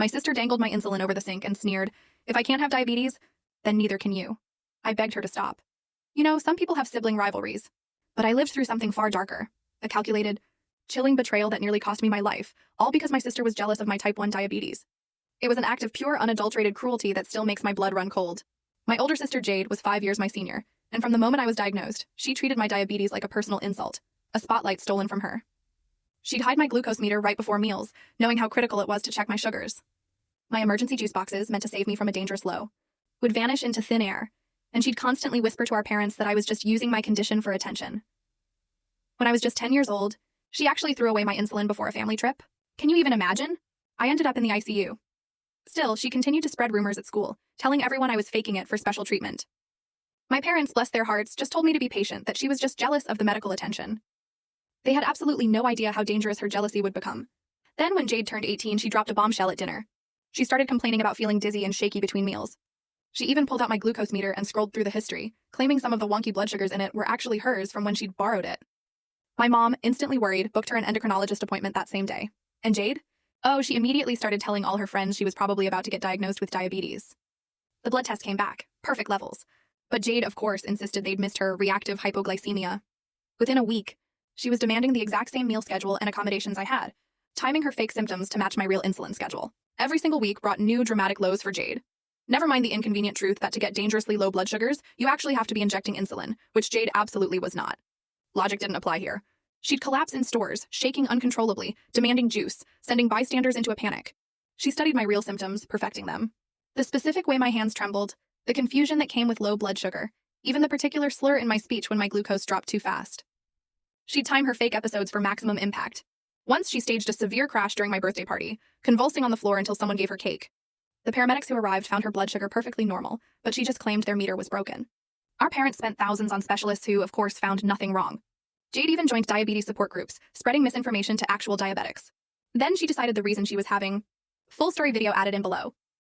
My sister dangled my insulin over the sink and sneered, "If I can't have diabetes, then neither can you." I begged her to stop. You know, some people have sibling rivalries. But I lived through something far darker. A calculated, chilling betrayal that nearly cost me my life, all because my sister was jealous of my type 1 diabetes. It was an act of pure, unadulterated cruelty that still makes my blood run cold. My older sister Jade was 5 years my senior, and from the moment I was diagnosed, she treated my diabetes like a personal insult, a spotlight stolen from her. She'd hide my glucose meter right before meals, knowing how critical it was to check my sugars. My emergency juice boxes, meant to save me from a dangerous low, would vanish into thin air, and she'd constantly whisper to our parents that I was just using my condition for attention. When I was just 10 years old, she actually threw away my insulin before a family trip. Can you even imagine? I ended up in the ICU. Still, she continued to spread rumors at school, telling everyone I was faking it for special treatment. My parents, bless their hearts, just told me to be patient, that she was just jealous of the medical attention. They had absolutely no idea how dangerous her jealousy would become. Then when Jade turned 18, she dropped a bombshell at dinner. She started complaining about feeling dizzy and shaky between meals. She even pulled out my glucose meter and scrolled through the history, claiming some of the wonky blood sugars in it were actually hers from when she'd borrowed it. My mom, instantly worried, booked her an endocrinologist appointment that same day. And Jade? Oh, she immediately started telling all her friends she was probably about to get diagnosed with diabetes. The blood test came back, perfect levels. But Jade, of course, insisted they'd missed her reactive hypoglycemia. Within a week, she was demanding the exact same meal schedule and accommodations I had, timing her fake symptoms to match my real insulin schedule. Every single week brought new dramatic lows for Jade. Never mind the inconvenient truth that to get dangerously low blood sugars, you actually have to be injecting insulin, which Jade absolutely was not. Logic didn't apply here. She'd collapse in stores, shaking uncontrollably, demanding juice, sending bystanders into a panic. She studied my real symptoms, perfecting them. The specific way my hands trembled, the confusion that came with low blood sugar, even the particular slur in my speech when my glucose dropped too fast. She'd time her fake episodes for maximum impact. Once she staged a severe crash during my birthday party, convulsing on the floor until someone gave her cake. The paramedics who arrived found her blood sugar perfectly normal, but she just claimed their meter was broken. Our parents spent thousands on specialists who, of course, found nothing wrong. Jade even joined diabetes support groups, spreading misinformation to actual diabetics. Then she decided the reason she was having full story video added in below.